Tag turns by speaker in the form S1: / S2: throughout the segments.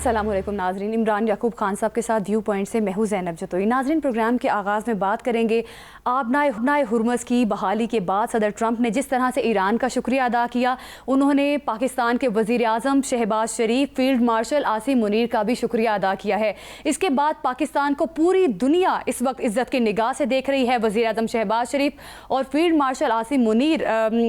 S1: अस्सलामुअलैकुम नाजरीन, इमरान याकूब खान साहब के साथ व्यू पॉइंट से मैं हूं ज़ैनब जतोई। नाजरीन, प्रोग्राम के आगाज़ में बात करेंगे आबनाए हुर्मुज़ की बहाली के बाद सदर ट्रंप ने जिस तरह से ईरान का शुक्रिया अदा किया, उन्होंने पाकिस्तान के वज़ीर आज़म शहबाज शरीफ, फील्ड मार्शल आसिम मुनीर का भी शुक्रिया अदा किया है। इसके बाद पाकिस्तान को पूरी दुनिया इस वक्त इज़्ज़त की निगाह से देख रही है। वज़ीर आज़म शहबाज शरीफ और फील्ड मार्शल आसिम मुनीर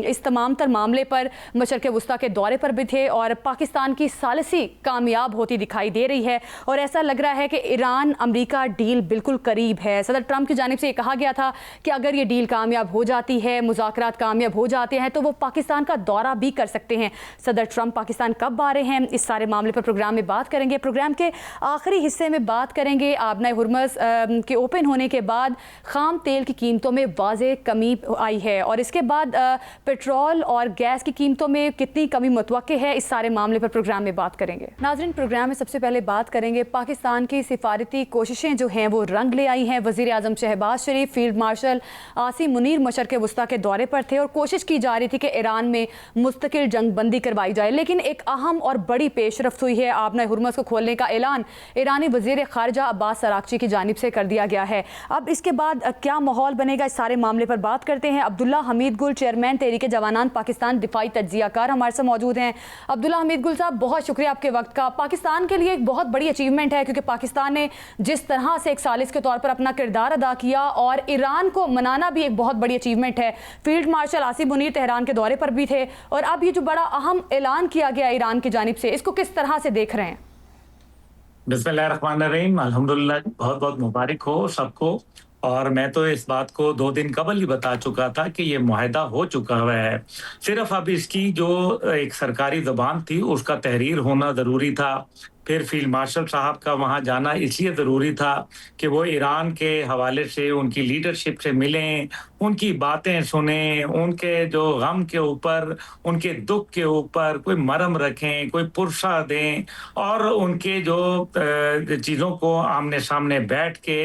S1: इस तमाम तर मामले पर मशरक़ वस्ता के दौरे पर भी थे और पाकिस्तान की सालिसी कामयाब होती दिखाई दे रही है और ऐसा लग रहा है कि ईरान अमेरिका डील बिल्कुल करीब है। सदर ट्रंप की जानिब से ये कहा गया था कि अगर ये डील कामयाब हो जाती है, मुज़ाकरात कामयाब हो जाते हैं, तो वो पाकिस्तान का दौरा भी कर सकते हैं। सदर ट्रंप पाकिस्तान कब आ रहे हैं, इस सारे मामले पर प्रोग्राम में बात करेंगे। प्रोग्राम के आखिरी हिस्से में बात करेंगे आबनाए हुर्मुज़ के ओपन होने के बाद खाम तेल की कीमतों में वाज़े कमी आई है और इसके बाद पेट्रोल और गैस की कीमतों में कितनी कमी मुतवक्के है, इस सारे मामले पर प्रोग्राम में बात करेंगे। नाज़रीन, प्रोग्राम में सबसे पहले बात करेंगे पाकिस्तान की सिफारती कोशिशें जो हैं वो रंग ले आई हैं। वज़ीर आज़म शहबाज शरीफ, फील्ड मार्शल आसिम मुनीर मशरक़ वस्ता के दौरे पर थे और कोशिश की जा रही थी कि ईरान में मुस्तकिल जंग बंदी करवाई जाए, लेकिन एक अहम और बड़ी पेशरफ्त हुई है। आबनाए हुर्मुज़ को खोलने का ऐलान ईरानी वज़ीर ख़ारिजा अब्बास अराग़ची की जानिब से कर दिया गया है। अब इसके बाद क्या माहौल बनेगा, इस सारे मामले पर बात करते हैं। अब्दुल्ला हमीद गुल, चेयरमैन तहरीक जवानान पाकिस्तान, दिफाई तज्ज़ियाकार हमारे साथ मौजूद हैं। अब्दुल्ला हमीद गुल साहब, बहुत शुक्रिया आपके वक्त का। पाकिस्तान के लिए एक बहुत बड़ी अचीवमेंट है क्योंकि पाकिस्तान ने जिस तरह से एक सालिस के तौर पर अपना किरदार अदा किया और ईरान को मनाना भी एक बहुत बड़ी अचीवमेंट है। Field marshal Asim Munir Tehran के दौरे पर भी थे और अब ये जो बड़ा अहम ऐलान किया गया ईरान की जानिब से, इसको किस तरह से देख रहे हैं?
S2: बिस्मिल्लाहिर्रहमानिर्रहीम, अल्हम्दुलिल्लाह, बहुत बहुत मुबारक हो सबको। और मैं तो इस बात को 2 दिन कबल ही बता चुका था कि ये मुआहदा हो चुका हुआ है। सिर्फ अब इसकी जो एक सरकारी ज़बान थी उसका तहरीर होना ज़रूरी था। फिर फील्ड मार्शल साहब का वहाँ जाना इसलिए ज़रूरी था कि वो ईरान के हवाले से उनकी लीडरशिप से मिलें, उनकी बातें सुनें, उनके जो गम के ऊपर, उनके दुख के ऊपर कोई मरहम रखें, कोई पुरसा दें और उनके जो चीज़ों को आमने सामने बैठ के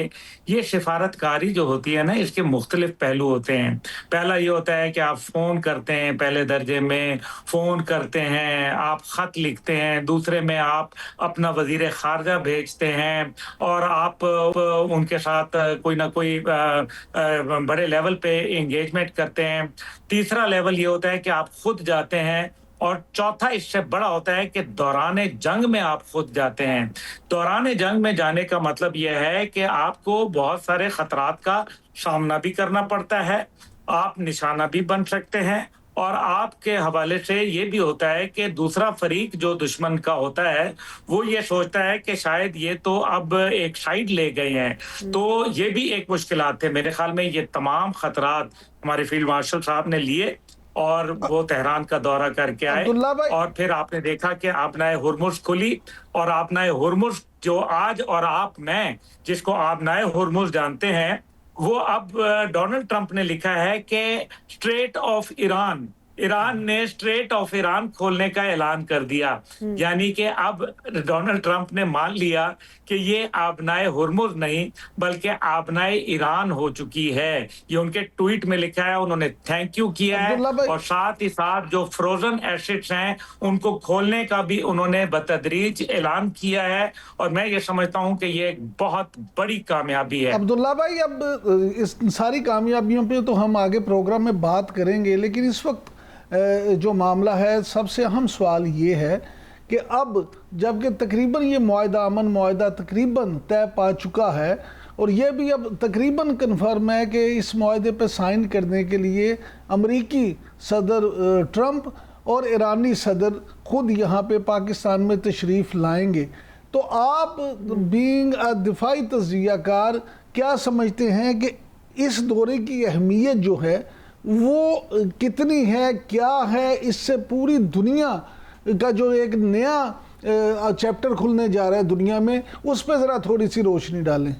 S2: ये सिफारतकारी जो होती है ना, इसके मुख्तलिफ पहलू होते हैं। पहला ये होता है कि आप फ़ोन करते हैं, पहले दर्जे में फ़ोन करते हैं, आप ख़त लिखते हैं, दूसरे में आप अपना वज़ीर ख़ारिजा भेजते हैं और आप उनके साथ कोई ना कोई बड़े लेवल पे एंगेजमेंट करते हैं। तीसरा लेवल ये होता है कि आप खुद जाते हैं और चौथा इससे बड़ा होता है कि दौरान जंग में आप खुद जाते हैं। दौरान जंग में जाने का मतलब यह है कि आपको बहुत सारे खतरात का सामना भी करना पड़ता है, आप निशाना भी बन सकते हैं और आपके हवाले से ये भी होता है कि दूसरा फरीक जो दुश्मन का होता है वो ये सोचता है कि शायद ये तो अब एक साइड ले गए हैं। तो ये भी एक मुश्किलात थे। मेरे ख्याल में ये तमाम खतरात हमारे फील्ड मार्शल साहब ने लिए और वो तेहरान का दौरा करके आए और फिर आपने देखा कि आबनाए हुर्मुज़ खुली और आबनाए हुर्मुज़ जो आज और मैं जिसको आबनाए हुर्मुज़ जानते हैं, वो अब डोनाल्ड ट्रंप ने लिखा है कि स्ट्रेट ऑफ ईरान, ईरान ने स्ट्रेट ऑफ ईरान खोलने का ऐलान कर दिया। यानी कि अब डोनाल्ड ट्रंप ने मान लिया कि ये आबनाए हुर्मुज़ नहीं बल्कि आबनाए ईरान हो चुकी है। ये उनके ट्वीट में लिखा है, उन्होंने थैंक यू किया है और साथ ही साथ जो फ्रोजन एसेट्स हैं उनको खोलने का भी उन्होंने बतदरीज ऐलान किया है और मैं ये समझता हूँ कि ये एक बहुत बड़ी कामयाबी है।
S3: अब्दुल्ला भाई, अब इस सारी कामयाबियों पे तो हम आगे प्रोग्राम में बात करेंगे, लेकिन इस वक्त जो मामला है, सबसे अहम सवाल ये है कि अब जबकि तकरीबन ये मुआहदा, अमन मुआहदा तकरीबन तय पा चुका है और ये भी अब तकरीबन कन्फर्म है कि इस मुआहदे पर साइन करने के लिए अमरीकी सदर ट्रंप और ईरानी सदर खुद यहाँ पे पाकिस्तान में तशरीफ़ लाएंगे। तो आप बीइंग अ दिफाई तज्ज़ियाकार क्या समझते हैं कि इस दौरे की अहमियत जो है वो कितनी है, क्या है, इससे पूरी दुनिया का जो एक नया चैप्टर खुलने जा रहा है दुनिया में, उस पर ज़रा थोड़ी सी रोशनी डालें।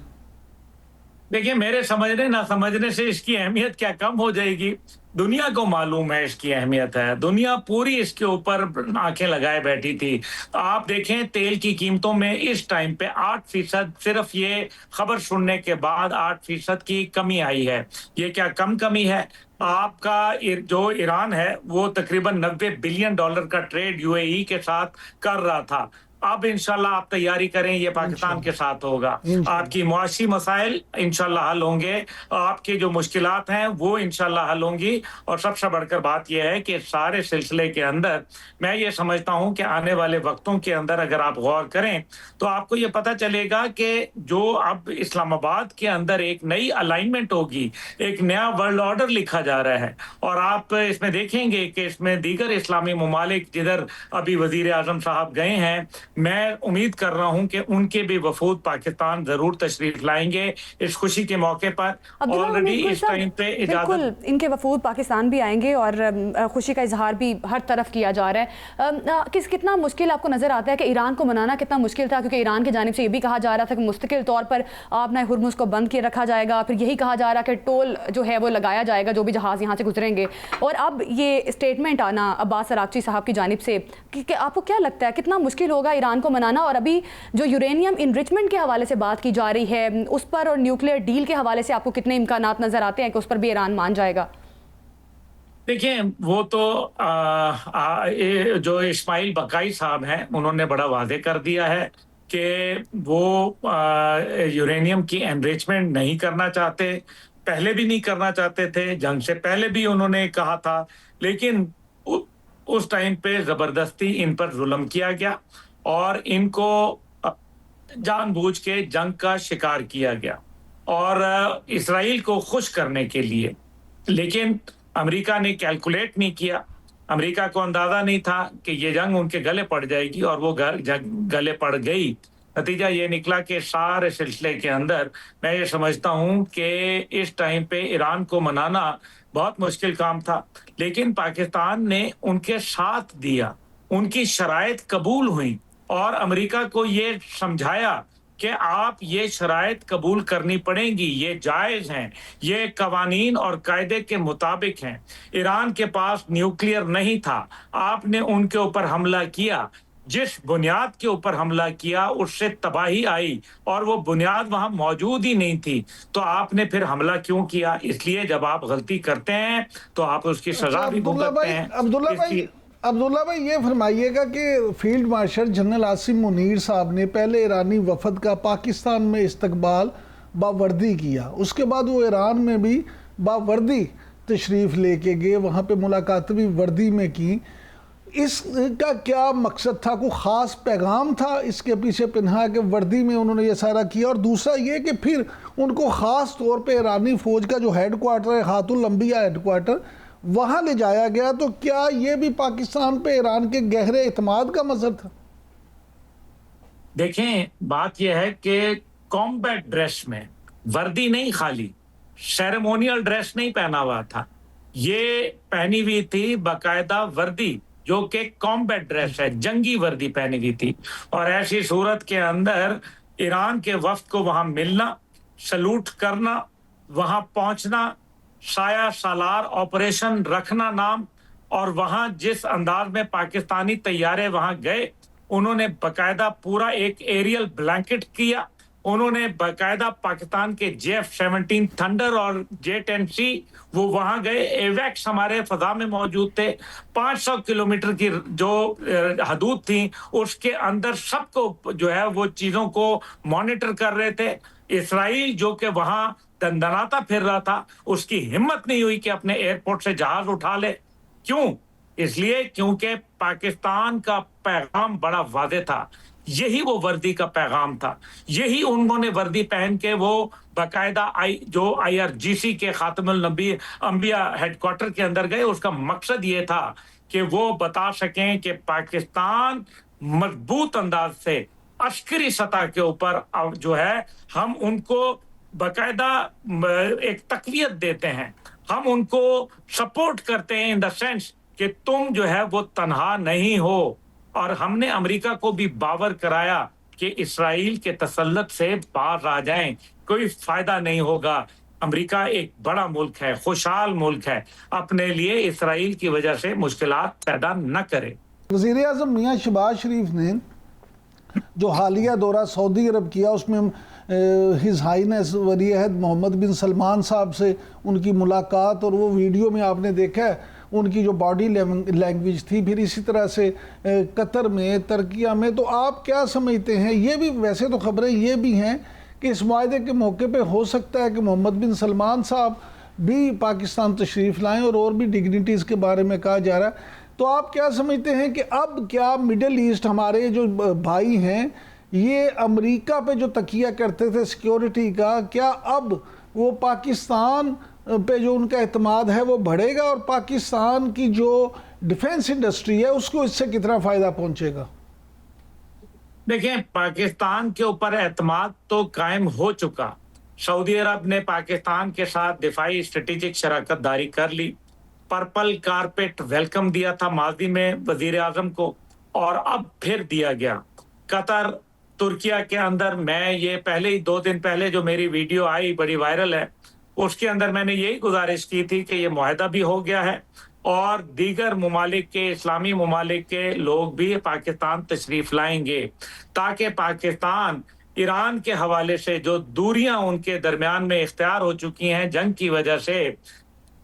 S2: देखिए, मेरे समझने ना समझने से इसकी अहमियत क्या कम हो जाएगी? दुनिया को मालूम है इसकी अहमियत है, दुनिया पूरी इसके ऊपर आंखें लगाए बैठी थी। आप देखें तेल की कीमतों में इस टाइम पे 8% सिर्फ ये खबर सुनने के बाद 8% की कमी आई है। ये क्या कम कमी है? आपका जो ईरान है वो तकरीबन $90 बिलियन का ट्रेड यूएई के साथ कर रहा था। अब इंशाल्लाह आप तैयारी करें, ये पाकिस्तान के साथ होगा। आपकी मुआशी मसाइल इंशाल्लाह हल होंगे, आपकी जो मुश्किलात हैं वो इंशाल्लाह हल होंगी। और सबसे बढ़कर बात यह है कि सारे सिलसिले के अंदर मैं ये समझता हूं कि आने वाले वक्तों के अंदर अगर आप गौर करें तो आपको ये पता चलेगा कि जो अब इस्लामाबाद के अंदर एक नई अलाइनमेंट होगी, एक नया वर्ल्ड ऑर्डर लिखा जा रहा है। और आप इसमें देखेंगे कि इसमें दीगर इस्लामी ममालिक जिधर अभी वजीर आजम साहब गए हैं, मैं उम्मीद कर रहा हूं कि उनके भी वफूद पाकिस्तान जरूर तशरीफ लाएंगे इस खुशी के मौके पर। ऑलरेडी इस टाइम पे
S1: इजाजत इनके वफूद पाकिस्तान भी आएंगे और खुशी का इजहार भी हर तरफ किया जा रहा है। कितना मुश्किल आपको नजर आता है कि ईरान को मनाना कितना मुश्किल था, क्योंकि ईरान की जानिब से ये भी कहा जा रहा था कि मुस्तकिल तौर पर आपना हुर्मुज़ को बंद किए रखा जाएगा, फिर यही कहा जा रहा कि टोल जो है वो लगाया जाएगा जो भी जहाज यहाँ से गुजरेंगे। और अब ये स्टेटमेंट आना अब्बास अरागची साहब की जानिब से कि आपको क्या लगता है कितना मुश्किल होगा ईरान को मनाना? और अभी जो यूरेनियम इनरिचमेंट के हवाले से बात की जा रही है उस पर और न्यूक्लियर डील के हवाले से आपको कितने इम्कानात नजर आते हैं कि उस पर भी ईरान मान जाएगा?
S2: देखिए, वो तो जो इस्माइल बकाई साहब हैं उन्होंने बड़ा वादे कर दिया है कि वो यूरेनियम की एनरिचमेंट नहीं करना चाहते, पहले भी नहीं करना चाहते थे, जंग से पहले भी उन्होंने कहा था, लेकिन उस टाइम पे जबरदस्ती इन पर जुल्म किया गया और इनको जानबूझ के जंग का शिकार किया गया और इसराइल को खुश करने के लिए। लेकिन अमेरिका ने कैलकुलेट नहीं किया, अमेरिका को अंदाजा नहीं था कि ये जंग उनके गले पड़ जाएगी और वो गले पड़ गई। नतीजा ये निकला कि सारे सिलसिले के अंदर मैं ये समझता हूँ कि इस टाइम पे ईरान को मनाना बहुत मुश्किल काम था, लेकिन पाकिस्तान ने उनके साथ दिया, उनकी शराइत कबूल हुई और अमेरिका को ये समझाया कि आप ये शराइत कबूल करनी पड़ेंगी, ये जायज़ हैं, ये कवानीन और कायदे के मुताबिक हैं। ईरान के पास न्यूक्लियर नहीं था, आपने उनके ऊपर हमला किया, जिस बुनियाद के ऊपर हमला किया उससे तबाही आई और वो बुनियाद वहां मौजूद ही नहीं थी, तो आपने फिर हमला क्यों किया? इसलिए जब आप गलती करते हैं तो आप उसकी सजा भी भुगतते हैं।
S3: अब्दुल्ला भाई ये फरमाइएगा कि field marshal general Asim Munir साहब ने पहले ईरानी वफद का पाकिस्तान में इस्तकबाल बावर्दी किया, उसके बाद वो ईरान में भी बावर्दी तशरीफ़ लेके गए, वहाँ पे मुलाकात भी वर्दी में की। इसका क्या मकसद था? कोई ख़ास पैगाम था इसके पीछे पिन्हा के वर्दी में उन्होंने ये सारा किया? और दूसरा ये कि फिर उनको ख़ास तौर पे ईरानी फ़ौज का जो हेड क्वार्टर है, खातुल अंबिया हेड क्वार्टर, वहाँ ले जाया गया। तो क्या ये भी पाकिस्तान पे ईरान के गहरे इत्मीनान का मज़हर था?
S2: देखें, बात यह है कि कॉम्बैट ड्रेस में वर्दी नहीं, खाली सेरेमोनियल ड्रेस नहीं पहना हुआ था, ये पहनी हुई थी बाकायदा वर्दी जो कि कॉम्बैट ड्रेस है, जंगी वर्दी पहनी हुई थी। और ऐसी सूरत के अंदर ईरान के वफ्द को वहां मिलना, सलूट करना, वहां पहुंचना, साया सालार ऑपरेशन रखना नाम, और वहां जिस अंदाज में पाकिस्तानी तैयारे वहां गए, उन्होंने बाकायदा पूरा एक एरियल ब्लैंकेट किया, उन्होंने बाकायदा पाकिस्तान के JF-17 थंडर और J-10C वो वहां गए, एवैक्स हमारे फजा में मौजूद थे, 500 किलोमीटर की जो हदूद थी उसके अंदर सबको जो है वो चीजों को मॉनिटर कर रहे थे। इसराइल जो कि वहां दंदनाता फिर रहा था, उसकी हिम्मत नहीं हुई कि अपने एयरपोर्ट से जहाज उठा ले। क्यों? इसलिए क्योंकि पाकिस्तान का पैगाम बड़ा वाज़ेह था, यही वो वर्दी का पैगाम था, यही उन्होंने वर्दी पहन के वो बाकायदा जो IRGC के खातमुल अंबिया हेडक्वार्टर के अंदर गए। उसका मकसद ये था कि वो बता सकें कि पाकिस्तान मजबूत अंदाज से अस्करी सतह के ऊपर जो है हम उनको बाकायदा एक तकवीत देते हैं, हम उनको सपोर्ट करते हैं इन द सेंस कि तुम जो है वो तन्हा नहीं हो। और हमने अमेरिका को भी बावर कराया कि इसराइल के तसल्लुत से बाहर आ जाएं, कोई फायदा नहीं होगा। अमेरिका एक बड़ा मुल्क है, खुशहाल मुल्क है, अपने लिए इसराइल की वजह से मुश्किलात पैदा न करे।
S3: वज़ीर आज़म मियां शहबाज शरीफ ने जो हालिया दौरा सऊदी अरब किया, उसमें हिज हाइनेस वली अहद मोहम्मद बिन सलमान साहब से उनकी मुलाकात, और वो वीडियो में आपने देखा है उनकी जो बॉडी लैंग्वेज थी, फिर इसी तरह से कतर में, तुर्किया में। तो आप क्या समझते हैं, ये भी वैसे तो खबरें ये भी हैं कि इस मुआहदे के मौके पे हो सकता है कि मोहम्मद बिन सलमान साहब भी पाकिस्तान तशरीफ़ लाएं और भी डिग्निटीज़ के बारे में कहा जा रहा है। तो आप क्या समझते हैं कि अब क्या मिडिल ईस्ट, हमारे जो भाई हैं, ये अमेरिका पे जो तकिया करते थे सिक्योरिटी का, क्या अब वो पाकिस्तान पे जो उनका एतमाद है वो बढ़ेगा, और पाकिस्तान की जो डिफेंस इंडस्ट्री है उसको इससे कितना फ़ायदा पहुंचेगा?
S2: देखें, पाकिस्तान के ऊपर एतमाद तो कायम हो चुका। सऊदी अरब ने पाकिस्तान के साथ दिफाई स्ट्रेटेजिक शराकत दारी कर ली, पर्पल कारपेट वेलकम दिया था माजी में वजीर आजम को, और अब फिर दिया गया। कतर, तुर्किया के अंदर, मैं ये पहले ही 2 दिन पहले जो मेरी वीडियो आई बड़ी वायरल है, उसके अंदर मैंने यही गुजारिश की थी कि ये मुआहदा भी हो गया है और दीगर ममालिक के, इस्लामी ममालिक के लोग भी पाकिस्तान तशरीफ लाएंगे, ताकि पाकिस्तान ईरान के हवाले से जो दूरियां उनके दरमियान में इख्तियार हो चुकी हैं जंग की वजह से,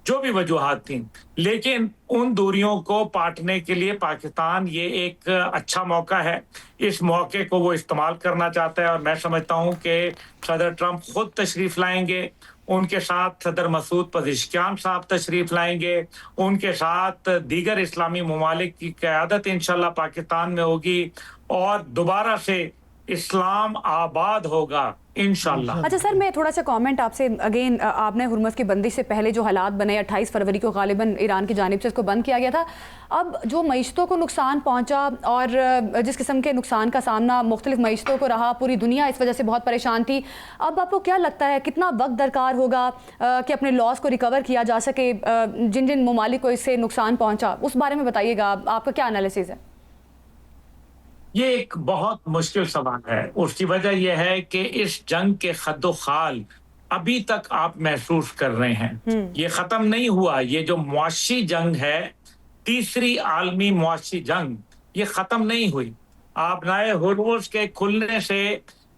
S2: जो भी वजूहात थी, लेकिन उन दूरियों को पाटने के लिए पाकिस्तान ये एक अच्छा मौका है। इस मौके को वो इस्तेमाल करना चाहता है और मैं समझता हूँ कि सदर ट्रंप खुद तशरीफ लाएंगे, उनके साथ सदर मसूद पज़ेश्कियान साहब तशरीफ लाएंगे, उनके साथ दीगर इस्लामी ममालिक की क़यादत इंशाल्लाह पाकिस्तान में होगी और दोबारा से इस्लाम आबाद होगा इंशाल्लाह।
S1: अच्छा सर, मैं थोड़ा सा कमेंट आपसे अगेन, आपने हुर्मुज़ की बंदिश से पहले जो हालात बने 28 फरवरी को गालिबन ईरान की जानिब से इसको बंद किया गया था, अब जो मईशतों को नुकसान पहुंचा और जिस किस्म के नुकसान का सामना मुख्तलिफ मईशतों को रहा, पूरी दुनिया इस वजह से बहुत परेशान थी, अब आपको क्या लगता है कितना वक्त दरकार होगा कि अपने लॉस को रिकवर किया जा सके, जिन जिन ममालिक को इससे नुकसान पहुँचा, उस बारे में बताइएगा, आपका क्या एनालिसिस है?
S2: ये एक बहुत मुश्किल सवाल है। उसकी वजह यह है कि इस जंग के खद्दो खाल अभी तक आप महसूस कर रहे हैं। ये खत्म नहीं हुआ। ये जो मुआशी जंग है, तीसरी आलमी मुआशी जंग, ये खत्म नहीं हुई। आप नाए हुर्मुज़ के खुलने से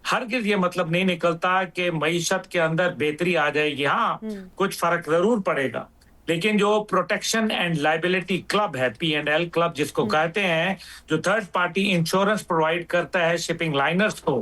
S2: हरगिज ये मतलब नहीं निकलता कि मईशत के अंदर बेहतरी आ जाएगी। हाँ, कुछ फर्क जरूर पड़ेगा, लेकिन जो प्रोटेक्शन एंड लाइबिलिटी क्लब है, P&L क्लब जिसको कहते हैं, जो थर्ड पार्टी इंश्योरेंस प्रोवाइड करता है शिपिंग लाइनर्स को,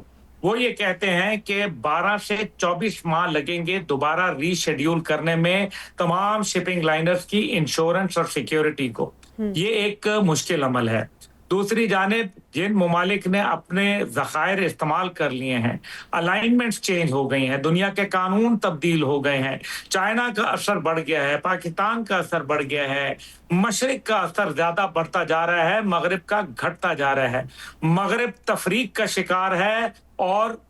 S2: वो ये कहते हैं कि 12 से 24 माह लगेंगे दोबारा रीशेड्यूल करने में तमाम शिपिंग लाइनर्स की इंश्योरेंस और सिक्योरिटी को। ये एक मुश्किल अमल है। दूसरी जानिब जिन ममालिक ने अपने ज़खायर इस्तेमाल कर लिए हैं, अलाइनमेंट्स चेंज हो गई हैं, दुनिया के कानून तब्दील हो गए हैं, चाइना का असर बढ़ गया है, पाकिस्तान का असर बढ़ गया है, मशरिक का असर ज्यादा बढ़ता जा रहा है, मगरिब का घटता जा रहा है। मगरिब तफरीक का शिकार है और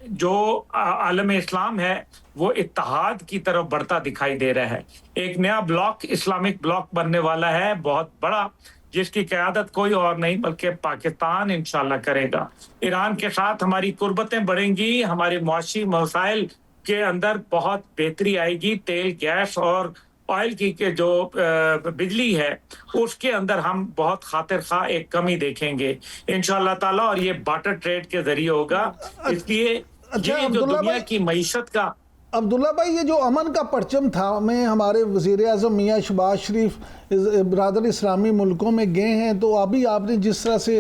S2: जो आलम इस्लाम है वो इत्तेहाद की तरफ बढ़ता दिखाई दे रहा है। एक नया ब्लॉक, इस्लामिक ब्लॉक बनने वाला है बहुत बड़ा, जिसकी क़यादत कोई और नहीं बल्कि पाकिस्तान इंशाल्लाह करेगा। ईरान के साथ हमारी कुर्बतें बढ़ेंगी, हमारे मुआशी मसाइल के अंदर बहुत बेहतरी आएगी। तेल, गैस और ऑयल की के जो बिजली है उसके अंदर हम बहुत खातिर खा एक कमी देखेंगे इंशाल्लाह ताला, और ये बार्टर ट्रेड के जरिए होगा। इसलिए ये जो दुनिया की मईशत का,
S3: अब्दुल्ला भाई, ये जो अमन का परचम था, में हमारे वज़ीर आज़म मियाँ शहबाज शरीफ बरादर इस्लामी मुल्कों में गए हैं, तो अभी आपने जिस तरह से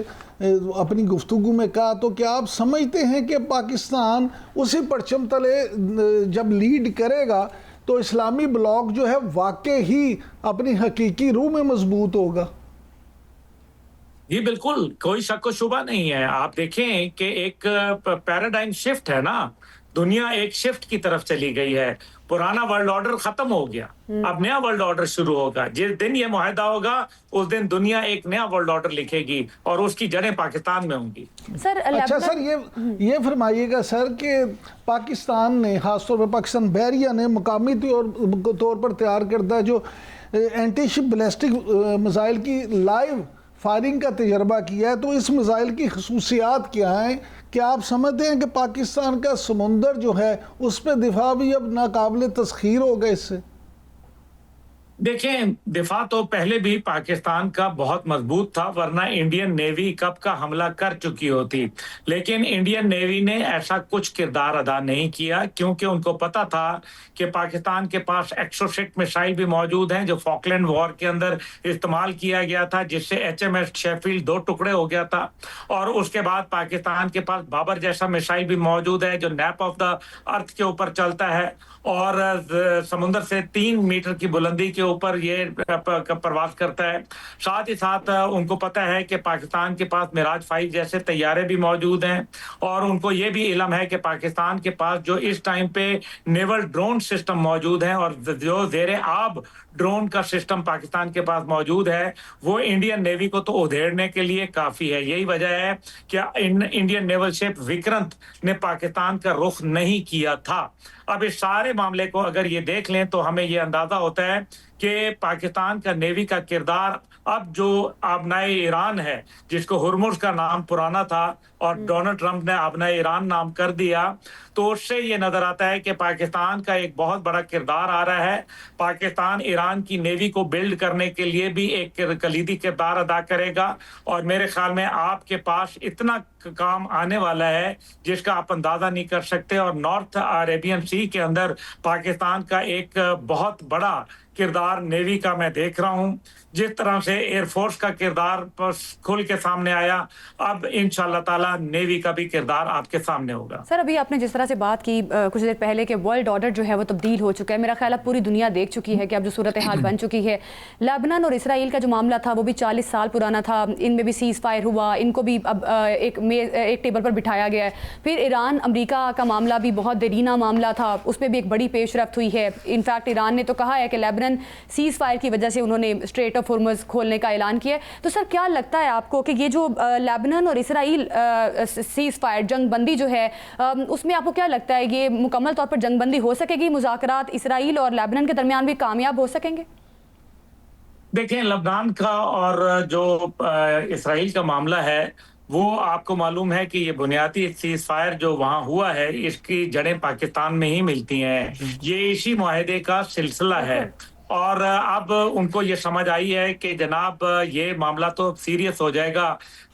S3: अपनी गुफ्तगू में कहा, तो क्या आप समझते हैं कि पाकिस्तान उसी परचम तले जब लीड करेगा तो इस्लामी ब्लॉक जो है वाकई ही अपनी हकीकी रूह में मजबूत होगा?
S2: ये बिल्कुल कोई शक व शुबा नहीं है। आप देखें कि एक पैराडाइम शिफ्ट है ना, दुनिया एक शिफ्ट की तरफ चली गई है। पुराना वर्ल्ड ऑर्डर खत्म हो गया, अब नया वर्ल्ड ऑर्डर शुरू होगा। जिस दिन ये मुआहदा होगा उस दिन दुनिया एक नया वर्ल्ड ऑर्डर लिखेगी और उसकी जड़ें पाकिस्तान में होंगी।
S3: सर, अच्छा सर, ये फरमाइएगा सर कि पाकिस्तान ने, खासतौर पर पाकिस्तान बहरिया ने मुकामी तौर पर तैयार करदा जो एंटी शिप बैलिस्टिक मिसाइल की लाइव फायरिंग का तजर्बा किया है, तो इस मिसाइल की खसूसियात क्या हैं? क्या आप समझते हैं कि पाकिस्तान का समुंदर जो है उस पर दिफा भी अब नाकाबिले तस्खीर होगा इससे?
S2: देखें, दिफा तो पहले भी पाकिस्तान का बहुत मजबूत था, वरना इंडियन नेवी कब का हमला कर चुकी होती। लेकिन इंडियन नेवी ने ऐसा कुछ किरदार अदा नहीं किया, क्योंकि उनको पता था कि पाकिस्तान के पास एक्सोसिट मिसाइल भी मौजूद हैं, जो फॉकलैंड वॉर के अंदर इस्तेमाल किया गया था, जिससे HMS शेफील्ड 2 टुकड़े हो गया था। और उसके बाद पाकिस्तान के पास बाबर जैसा मिसाइल भी मौजूद है, जो नैप ऑफ द अर्थ के ऊपर चलता है और समुद्र से 3 मीटर की बुलंदी के ऊपर ये प्रवास करता है। साथ ही साथ उनको पता है कि पाकिस्तान के पास मिराज 5 जैसे तैयारे भी मौजूद हैं, और उनको ये भी इल्म है कि पाकिस्तान के पास जो इस टाइम पे नेवल ड्रोन सिस्टम मौजूद हैं और जो ज़ेरे आब ड्रोन का सिस्टम पाकिस्तान के पास मौजूद है, वो इंडियन नेवी को तो उधेड़ने के लिए काफ़ी है। यही वजह है कि इंडियन नेवल शिप विक्रांत ने पाकिस्तान का रुख नहीं किया था। अब इस सारे मामले को अगर ये देख लें तो हमें ये अंदाजा होता है कि पाकिस्तान का नेवी का किरदार अब जो आबनाए ईरान है, जिसको हुर्मुज का नाम पुराना था और डोनाल्ड ट्रंप ने आबनाए ईरान नाम कर दिया, तो उससे ये नजर आता है कि पाकिस्तान का एक बहुत बड़ा किरदार आ रहा है। पाकिस्तान ईरान की नेवी को बिल्ड करने के लिए भी एक कलीदी किरदार अदा करेगा, और मेरे ख्याल में आपके पास इतना काम आने वाला है जिसका आप अंदाजा नहीं कर सकते। और नॉर्थ अरेबियन सी के अंदर पाकिस्तान का एक बहुत बड़ा किरदार नेवी का मैं देख रहा हूं। जिस तरह से एयरफोर्स का किरदार खुल के सामने आया, अब इंशाल्लाह ताला नेवी का भी किरदार आपके सामने होगा।
S1: सर, अभी आपने जिस तरह से बात की कुछ देर पहले कि वर्ल्ड ऑर्डर जो है वो तब्दील हो चुका है, मेरा ख्याल है पूरी दुनिया देख चुकी है कि अब जो सूरत हाल बन चुकी है। लेबनान और इसराइल का जो मामला था वो भी 40 साल पुराना था, इनमें भी सीज फायर हुआ, इनको भी अब एक टेबल पर बिठाया गया है। फिर ईरान अमेरिका का मामला भी बहुत देरीना मामला था, उसमें भी एक बड़ी पेशरफ्त हुई है। इनफैक्ट ईरान ने तो कहा है कि लेबनान सीज फायर की वजह से उन्होंने स्ट्रेट ऑफ हुर्मुज खोलने का ऐलान किया है। तो सर, क्या लगता है आपको कि ये जो लेबनान और इसराइल सीज फायर जंगबंदी जो है, उसमें आपको क्या लगता है ये मुकम्मल तौर पर जंगबंदी हो सकेगी? मुज़ाकरात इसराइल और लेबनान के दरमियान भी कामयाब हो सकेंगे?
S2: देखें, लेबनान का और जो इसराइल का मामला है, वो आपको मालूम है कि ये बुनियादी सीज फायर जो वहां हुआ है, इसकी जड़ें पाकिस्तान में ही मिलती हैं। ये इसी मुआहदे का सिलसिला है, और अब उनको ये समझ आई है कि जनाब ये मामला तो सीरियस हो जाएगा।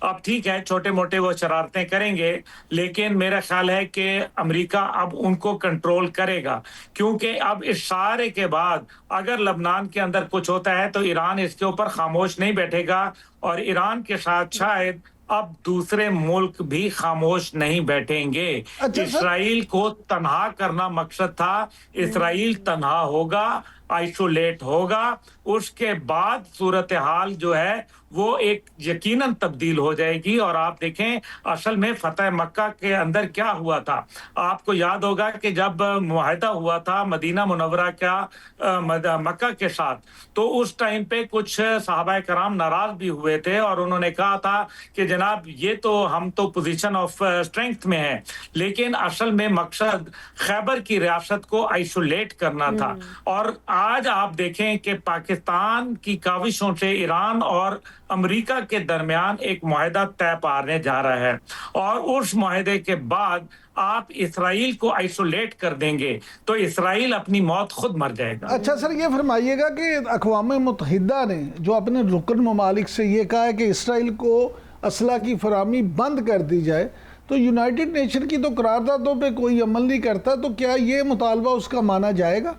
S2: अब ठीक है, छोटे मोटे वो शरारतें करेंगे, लेकिन मेरा ख्याल है कि अमेरिका अब उनको कंट्रोल करेगा, क्योंकि अब इस सारे के बाद अगर लेबनान के अंदर कुछ होता है तो ईरान इसके ऊपर खामोश नहीं बैठेगा, और ईरान के साथ शायद अब दूसरे मुल्क भी खामोश नहीं बैठेंगे। इसराइल को तनहा करना मकसद था, इसराइल तनहा होगा, आइसोलेट होगा, उसके बाद सूरत हाल जो है वो एक यकीनन तब्दील हो जाएगी। और आप देखें, असल में फतह मक्का के अंदर क्या हुआ था, आपको याद होगा कि जब मुआहदा हुआ था मदीना मुनव्वरा का मक्का के साथ, तो उस टाइम पे कुछ सहाबा कराम नाराज भी हुए थे, और उन्होंने कहा था कि जनाब ये तो हम तो पोजीशन ऑफ स्ट्रेंथ में है, लेकिन असल में मकसद खैबर की रियासत को आइसोलेट करना था। और आज आप देखें कि पाकिस्तान की काविशों से ईरान और अमेरिका के दरमियान एक मुआहदा तय पाने जा रहा है, और उस मुआहदे के बाद आप इसराइल को आइसोलेट कर देंगे तो इसराइल अपनी मौत खुद मर जाएगा।
S3: अच्छा सर, ये फरमाइएगा कि अक़वाम मुत्तहिदा ने जो अपने रुकन ममालिक से ये कहा है कि इसराइल को असला की फराहमी बंद कर दी जाए, तो यूनाइटेड नेशन की तो करारदादों पे कोई अमल नहीं करता, तो क्या ये मुतालबा उसका माना जाएगा?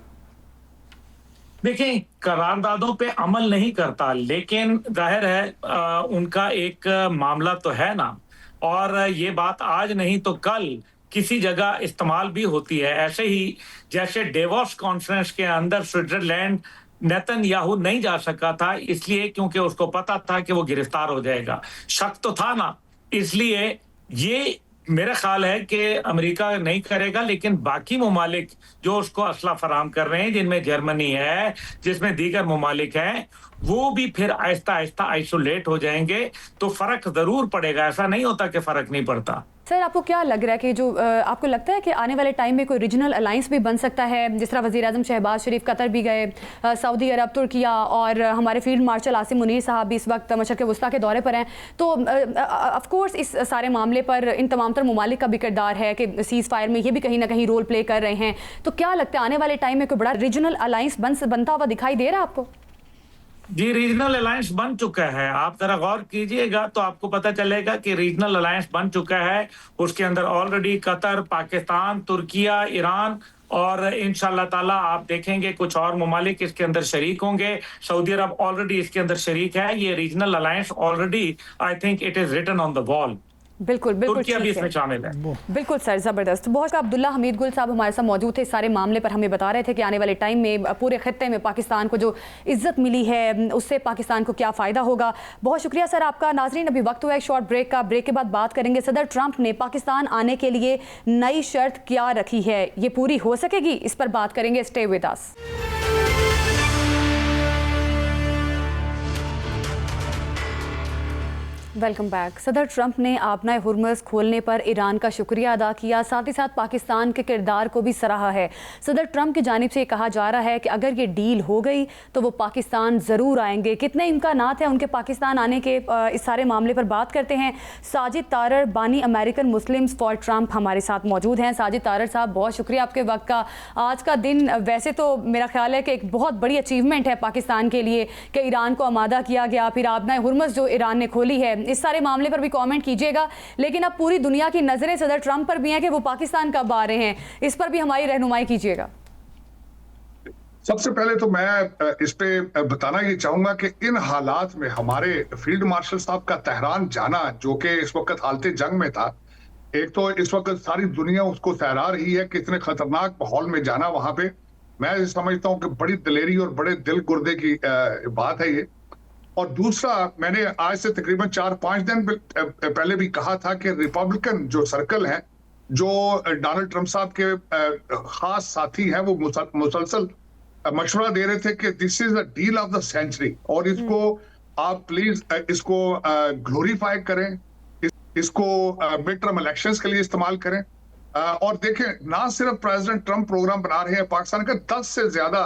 S2: देखिए, करारदादों पे अमल नहीं करता, लेकिन जाहिर है उनका एक मामला तो है ना, और ये बात आज नहीं तो कल किसी जगह इस्तेमाल भी होती है। ऐसे ही जैसे डेवोस कॉन्फ्रेंस के अंदर स्विट्जरलैंड नेतन्याहू नहीं जा सका था, इसलिए क्योंकि उसको पता था कि वो गिरफ्तार हो जाएगा, शक तो था ना, इसलिए ये मेरा ख्याल है कि अमेरिका नहीं करेगा, लेकिन बाकी ममालिक जो उसको असला फराहम कर रहे हैं, जिनमें जर्मनी है, जिसमें दीगर ममालिक हैं, वो भी फिर आहिस्ता आहिस्ता आइसोलेट हो जाएंगे। तो फर्क जरूर पड़ेगा, ऐसा नहीं होता कि फर्क नहीं पड़ता।
S1: सर, आपको क्या लग रहा है कि जो आपको लगता है कि आने वाले टाइम में कोई रीजनल अलायंस भी बन सकता है? जिस तरह वज़ीर आज़म शहबाज शरीफ कतर भी गए, सऊदी अरब, तुर्किया, और हमारे फील्ड मार्शल आसिम मुनीर साहब भी इस वक्त मशरिक़ वस्ता के दौरे पर हैं। तो ऑफ कोर्स इस सारे मामले पर इन तमाम तर ममालिक का भी किरदार है कि सीज़ फायर में ये भी कहीं ना कहीं रोल प्ले कर रहे हैं। तो क्या लगता है आने वाले टाइम में कोई बड़ा रीजनल अलायंस बनता हुआ दिखाई दे रहा है आपको?
S2: जी, रीजनल अलायंस बन चुका है। आप जरा गौर कीजिएगा तो आपको पता चलेगा कि रीजनल अलायंस बन चुका है। उसके अंदर already Qatar, Pakistan, Türkiye, Iran और इंशाअल्लाह ताला आप देखेंगे कुछ और ममालिक इसके अंदर शरीक होंगे। सऊदी अरब ऑलरेडी इसके अंदर शरीक है। ये regional alliance already I think it is written on the wall.
S1: बिल्कुल बिल्कुल
S2: तुर्किया भी
S1: ठीक है।
S2: इसमें शामिल है।
S1: बिल्कुल सर, ज़बरदस्त। बहुत अब्दुल्ला हमीद गुल साहब हमारे साथ मौजूद थे, सारे मामले पर हमें बता रहे थे कि आने वाले टाइम में पूरे खत्ते में पाकिस्तान को जो इज्जत मिली है उससे पाकिस्तान को क्या फ़ायदा होगा। बहुत शुक्रिया सर आपका। नाजरीन, अभी वक्त हुआ है एक शॉर्ट ब्रेक का। ब्रेक के बाद बात करेंगे सदर ट्रंप ने पाकिस्तान आने के लिए नई शर्त क्या रखी है, ये पूरी हो सकेगी, इस पर बात करेंगे। Stay with us. Welcome back. सदर ट्रंप ने आबनाए हुर्मुज़ खोलने पर ईरान का शुक्रिया अदा किया, साथ ही साथ पाकिस्तान के किरदार को भी सराहा है। सदर ट्रंप की जानिब से ये कहा जा रहा है कि अगर ये डील हो गई तो वो पाकिस्तान ज़रूर आएंगे। कितने इम्कानात हैं उनके पाकिस्तान आने के, इस सारे मामले पर बात करते हैं। साजिद तारर, बानी अमेरिकन मुस्लिम्स फॉर ट्रंप, हमारे साथ मौजूद हैं। साजिद तारर साहब, बहुत शुक्रिया आपके वक्त का। आज का दिन वैसे तो मेरा ख्याल है कि एक बहुत बड़ी अचीवमेंट है पाकिस्तान के लिए कि ईरान को आमादा किया गया, फिर आबनाए हुर्मुज़ जो ईरान ने खोली है, इस सारे मामले पर भी कमेंट कीजिएगा। लेकिन अब पूरी दुनिया की नजरें सदर ट्रंप पर भी हैं कि वो पाकिस्तान कब आ रहे हैं, इस पर भी हमारी रहनुमाई कीजिएगा।
S4: सबसे पहले तो मैं इस पे बताना ये चाहूंगा कि इन हालात में हमारे फील्ड मार्शल साहब का तेहरान जाना, जो कि इस वक्त हालत जंग में था, एक तो इस वक्त सारी दुनिया उसको सहरा रही है कि इतने खतरनाक माहौल में जाना वहां पे, मैं समझता हूं कि बड़ी दिलेरी और बड़े दिल गुर्दे की बात है ये। और दूसरा, मैंने आज से तकरीबन 4-5 दिन पहले भी कहा था कि रिपब्लिकन जो सर्कल है, जो डोनाल्ड ट्रंप साहब के खास साथी हैं, वो मुसलसल मशवरा दे रहे थे कि this is the deal of the century और इसको आप प्लीज इसको ग्लोरीफाई करें, इसको मिड टर्म इलेक्शंस के लिए इस्तेमाल करें। और देखें, ना सिर्फ प्रेसिडेंट ट्रंप प्रोग्राम बना रहे हैं, पाकिस्तान के 10 से ज्यादा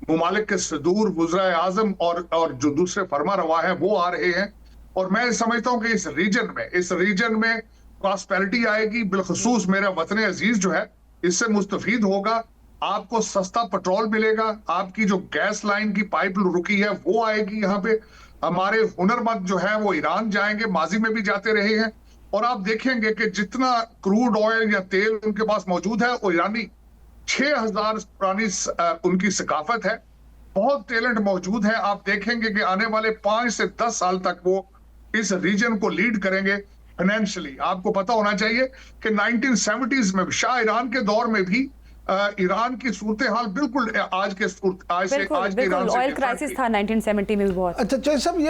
S4: मुमालिक के सदूर वज़ीर आज़म और जो दूसरे फरमा रवा है वो आ रहे हैं। और मैं समझता हूं कि इस रीजन में प्रॉस्पेरिटी आएगी। बिलखसूस मेरा वतन अजीज जो है इससे मुस्तफीद होगा। आपको सस्ता पेट्रोल मिलेगा, आपकी जो गैस लाइन की पाइप रुकी है वो आएगी यहाँ पे। हमारे हुनरमंद जो है वो ईरान जाएंगे, माजी में भी जाते रहे हैं। और आप देखेंगे कि जितना क्रूड ऑयल या तेल उनके पास मौजूद है, वो ईरानी 6000 पुरानी उनकी सकाफत है, बहुत टैलेंट मौजूद है। आप देखेंगे कि आने वाले 5 से 10 साल तक वो इस रीजन को लीड करेंगे फाइनेंशियली। आपको पता होना चाहिए कि 1970s में शाह ईरान के दौर में भी ईरान की सूरत हाल बिल्कुल आज के ईरान से
S1: ऑयल क्राइसिस था 1970 में भी बहुत।
S3: अच्छा चौधरी साहब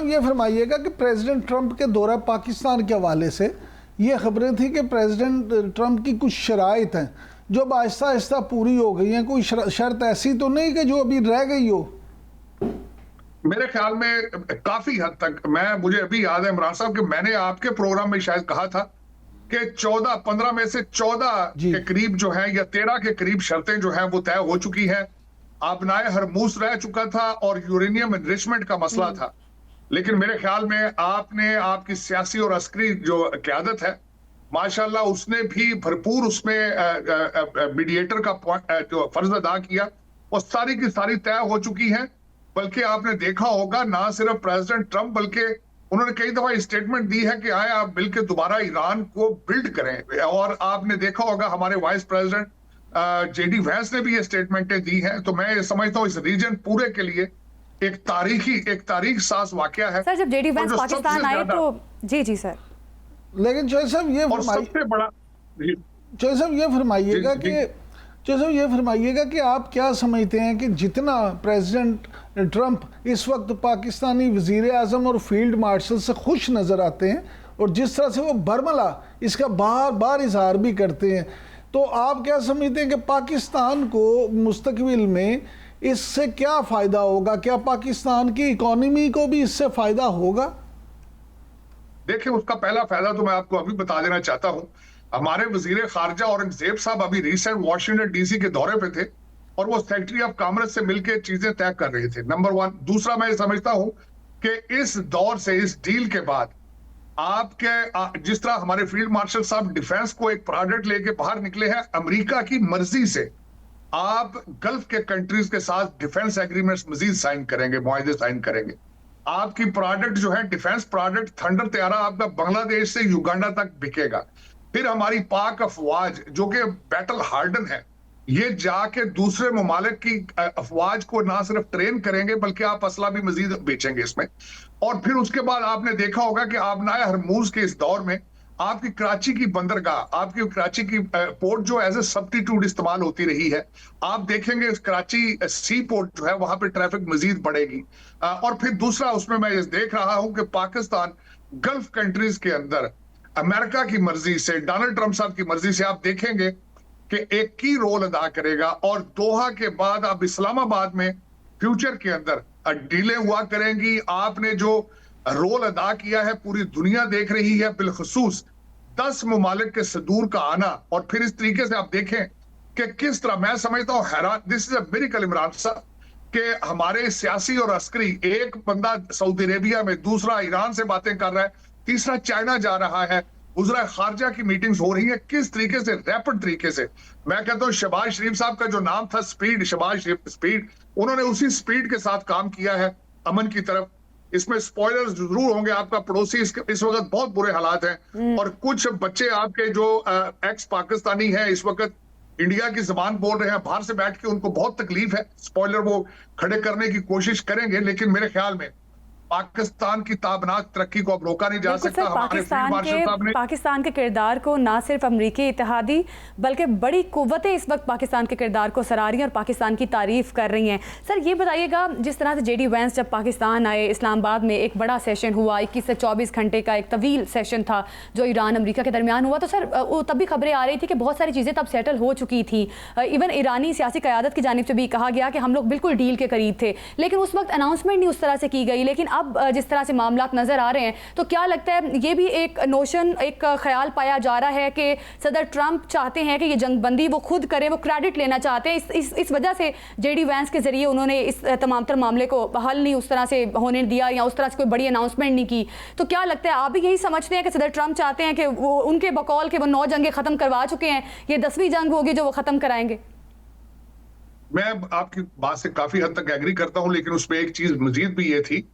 S3: ये फरमाइएगा कि प्रेसिडेंट ट्रंप के दौरा पाकिस्तान के हवाले से ये खबरें थी कि प्रेसिडेंट ट्रंप की कुछ शराइत हैं जो अब आहिस्ता आहिस्ता पूरी हो गई हैं। कोई शर्त ऐसी तो नहीं कि जो अभी रह गई हो?
S4: मेरे ख्याल में काफी हद तक, मुझे अभी याद है इमरान साहब कि मैंने आपके प्रोग्राम में शायद कहा था कि 15 में से 14 के करीब जो है या 13 के करीब शर्तें जो है वो तय हो चुकी है। आबनाए हरमूस रह चुका था और यूरेनियम एनरिचमेंट का मसला था। लेकिन मेरे ख्याल में आपकी सियासी और अस्करी जो क़यादत है, माशाल्लाह, उसने भी भरपूर उसमें मीडिएटर का जो फर्ज अदा किया, वो सारी की सारी तय हो चुकी है। बल्कि आपने देखा होगा ना सिर्फ प्रेसिडेंट ट्रंप बल्कि उन्होंने कई दफा स्टेटमेंट दी है कि आए आप मिलकर दोबारा ईरान को बिल्ड करें। और आपने देखा होगा हमारे वाइस प्रेसिडेंट जेडी वैंस ने भी ये स्टेटमेंटें दी हैं। तो मैं समझता हूँ इस रीजन पूरे के लिए एक तारीख साज वाकया है।
S1: सर, जब जेडी वैंस पाकिस्तान आए तो जी सर, लेकिन
S3: चौधरी साहब ये फरमाइएगा कि आप क्या समझते हैं कि जितना प्रेसिडेंट ट्रंप इस वक्त पाकिस्तानी वजीर आज़म और फील्ड मार्शल से खुश नज़र आते हैं और जिस तरह से वो बरमला इसका बार बार इजहार भी करते हैं, तो आप क्या समझते हैं कि पाकिस्तान को मुस्तकबिल में इससे क्या फ़ायदा होगा? क्या पाकिस्तान की इकोनॉमी को भी इससे फ़ायदा होगा?
S4: देखिए, उसका पहला फायदा तो मैं आपको अभी बता देना चाहता हूं। हमारे वजीर खारजा औरंगजेब साहब अभी रिसेंट वॉशिंगटन डीसी के दौरे पे थे और वो सेक्रेटरी ऑफ कॉमर्स से मिलकर चीजें तय कर रहे थे, नंबर 1। दूसरा, मैं समझता हूं कि इस दौर से, इस डील के बाद आपके जिस तरह हमारे फील्ड मार्शल साहब डिफेंस को एक प्रोजेक्ट लेके बाहर निकले हैं अमेरिका की मर्जी से, आप गल्फ के कंट्रीज के साथ डिफेंस एग्रीमेंट्स मजीद साइन करेंगे, मुआहदे साइन करेंगे। आपकी प्रोडक्ट जो है डिफेंस प्रोडक्ट थंडर तैयारा आपका बांग्लादेश से युगांडा तक बिकेगा। फिर हमारी पाक अफवाज जो कि बैटल हार्डन है, ये जाके दूसरे ममालिक की अफवाज को ना सिर्फ ट्रेन करेंगे बल्कि आप असला भी मजीद बेचेंगे इसमें। और फिर उसके बाद आपने देखा होगा कि आबनाए हरमूज के इस दौर में आपकी कराची की बंदरगाह, आपकी कराची की पोर्ट जो एज ए सब्स्टिट्यूट इस्तेमाल होती रही है। आप देखेंगे कराची सी पोर्ट जो है वहां पे ट्रैफिक मजीद बढ़ेगी। और फिर दूसरा उसमें मैं ये देख रहा हूं कि पाकिस्तान गल्फ कंट्रीज के अंदर अमेरिका की मर्जी से, डोनाल्ड ट्रंप साहब की मर्जी से आप देखेंगे कि एक की रोल अदा करेगा। और दोहा के बाद अब इस्लामाबाद में फ्यूचर के अंदर डीलें हुआ करेंगी। आपने जो रोल अदा किया है पूरी दुनिया देख रही है, बिलखसूस 10 ममालिक के सदूर का आना। और फिर इस तरीके से आप देखें कि किस तरह, मैं समझता हूं हैरान, this is a miracle Imran साहब, कि हमारे सियासी और अस्करी, एक बंदा सऊदी अरेबिया में, दूसरा ईरान से बातें कर रहा है, तीसरा चाइना जा रहा है, वज़ीर खारजा की मीटिंग्स हो रही है, किस तरीके से रैपिड तरीके से। मैं कहता हूं शहबाज शरीफ साहब का जो नाम था स्पीड, शहबाज शरीफ स्पीड, उन्होंने उसी स्पीड के साथ काम किया है अमन की तरफ। इसमें स्पॉयलर्स जरूर होंगे, आपका पड़ोसी इस वक्त बहुत बुरे हालात हैं और कुछ बच्चे आपके जो एक्स पाकिस्तानी हैं इस वक्त इंडिया की जबान बोल रहे हैं, बाहर से बैठ के उनको बहुत तकलीफ है। स्पॉयलर वो खड़े करने की कोशिश करेंगे, लेकिन मेरे ख्याल में पाकिस्तान की ताबनाक तरक्की को अब रोका नहीं जा सकता।
S1: पाकिस्तान के किरदार को ना सिर्फ अमरीकी इत्तेहादी बल्कि बड़ी कुव्वतें इस वक्त पाकिस्तान के किरदार को सराह रही हैं और पाकिस्तान की तारीफ कर रही हैं। सर ये बताइएगा, जिस तरह से जेडी वैंस जब पाकिस्तान आए, इस्लामाबाद में एक बड़ा सेशन हुआ, 21 से 24 घंटे का एक तवील सेशन था जो ईरान अमेरिका के दरमियान हुआ, तो सर तब भी खबरें आ रही थी कि बहुत सारी चीज़ें तब सेटल हो चुकी थी। इवन ईरानी सियासी क़यादत की जानिब से भी कहा गया कि हम लोग बिल्कुल डील के करीब थे, लेकिन उस वक्त अनाउंसमेंट नहीं उस तरह से की गई। लेकिन अब जिस तरह से मामलात नजर आ रहे हैं, तो क्या लगता है ये भी एक नोशन, एक ख्याल पाया जा रहा है कि सदर ट्रंप चाहते हैं कि ये जंगबंदी वो खुद करें, वो क्रेडिट लेना चाहते हैं, इस वजह से जेडी वैंस के जरिए उन्होंने इस तमाम तर मामले को हल नहीं उस तरह से होने दिया या उस तरह से कोई बड़ी अनाउंसमेंट नहीं की। तो क्या लगता है, आप भी यही समझते हैं कि सदर ट्रंप चाहते हैं कि वो उनके बकौल के वो 9 जंगें खत्म करवा चुके हैं, ये 10वीं जंग होगी जो वो खत्म कराएंगे?
S4: मैं आपकी बात से काफी हद तक एग्री करता हूं, लेकिन उसमें एक चीज मजीद भी ये थी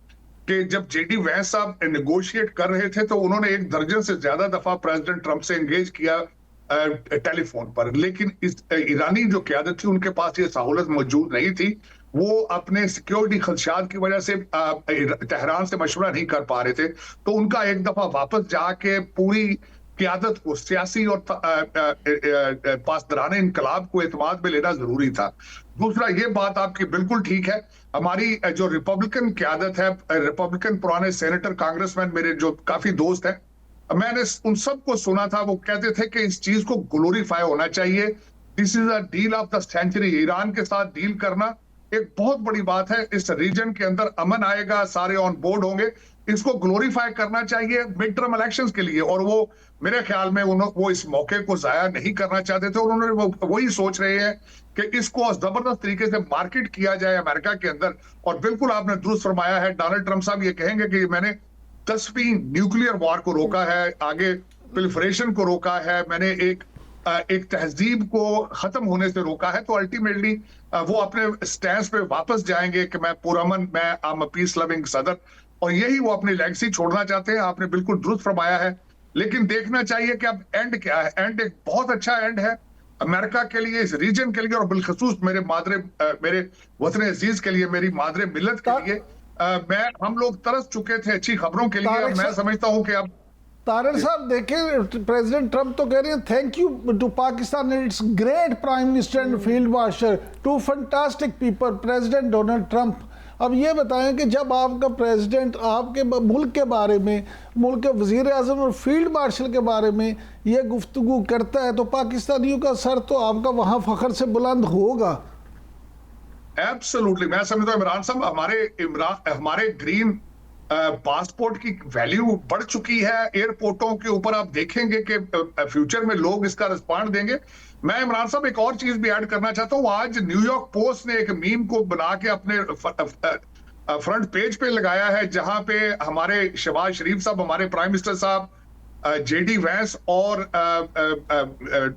S4: कि जब जेडी वैंस साहब नेगोशिएट कर रहे थे तो उन्होंने 1 दर्जन से ज्यादा दफा प्रेसिडेंट ट्रंप से एंगेज किया टेलीफोन पर, लेकिन इस ईरानी जो क़यादत थी उनके पास ये सहूलत मौजूद नहीं थी। वो अपने सिक्योरिटी खदशात की वजह से तेहरान से मशवरा नहीं कर पा रहे थे, तो उनका एक दफा वापस जाके पूरी क़यादत को, सियासी और पासदाराने इनकलाब को एतमाद में लेना जरूरी था। दूसरा, ये बात आपकी बिल्कुल ठीक है, हमारी जो रिपब्लिकन क़यादत है, रिपब्लिकन पुराने सेनेटर, कांग्रेसमैन मेरे जो काफी दोस्त हैं, मैंने उन सबको सुना था, वो कहते थे कि इस चीज को ग्लोरीफाई होना चाहिए। This is a deal of the century. Iran के साथ डील करना एक बहुत बड़ी बात है, इस रीजन के अंदर अमन आएगा, सारे ऑन बोर्ड होंगे, इसको ग्लोरीफाई करना चाहिए मिड टर्म इलेक्शंस के लिए। और वो मेरे ख्याल में वो इस मौके को जाया नहीं करना चाहते थे, उन्होंने वही सोच रहे हैं कि इसको जबरदस्त तरीके से मार्केट किया जाए अमेरिका के अंदर। और बिल्कुल आपने दुरुस्त फरमाया है, डोनाल्ड ट्रंप साहब ये कहेंगे कि मैंने 10वीं न्यूक्लियर वॉर को रोका है, आगे प्रोलिफरेशन को रोका है, मैंने एक तहजीब को खत्म होने से रोका है, तो अल्टीमेटली वो अपने स्टैंड पे वापस जाएंगे कि मैं पुरअमन, मैं I am a peace loving सदर, और यही वो अपनी लेगेसी छोड़ना चाहते हैं। आपने बिल्कुल दुरुस्त फरमाया है, लेकिन देखना चाहिए कि अब एंड क्या है। एंड एक बहुत अच्छा एंड है अमेरिका के लिए, इस रीजन के लिए, और बिलखसूस मेरे वतन अजीज के लिए, मेरी मादरे मिल्लत के लिए। हम लोग तरस चुके थे अच्छी खबरों के लिए, और मैं समझता हूं कि अब
S3: तारिक साहब देखें, प्रेसिडेंट ट्रंप तो कह रहे हैं thank you to Pakistan and it's great prime minister and field marshal, 2 fantastic people, president Donald Trump. अब ये बताएं कि जब आपका प्रेसिडेंट आपके मुल्क के बारे में, मुल्क के वज़ीर आज़म और फील्ड मार्शल के बारे में ये गुफ्तगू करता है, तो पाकिस्तानियों का सर तो आपका वहाँ फ़ख्र से बुलंद होगा।
S4: एब्सोल्युटली, मैं समझता हूँ इमरान साहब, हमारे ग्रीन पासपोर्ट की वैल्यू बढ़ चुकी है। एयरपोर्टों के ऊपर आप देखेंगे कि फ्यूचर में लोग इसका रिस्पॉन्ड देंगे। मैं इमरान साहब एक और चीज भी ऐड करना चाहता हूं। आज न्यूयॉर्क पोस्ट ने एक मीम को बना के अपने फ्रंट पेज पे लगाया है, जहां पे हमारे शहबाज शरीफ साहब, हमारे प्राइम मिनिस्टर साहब जेडी वैंस और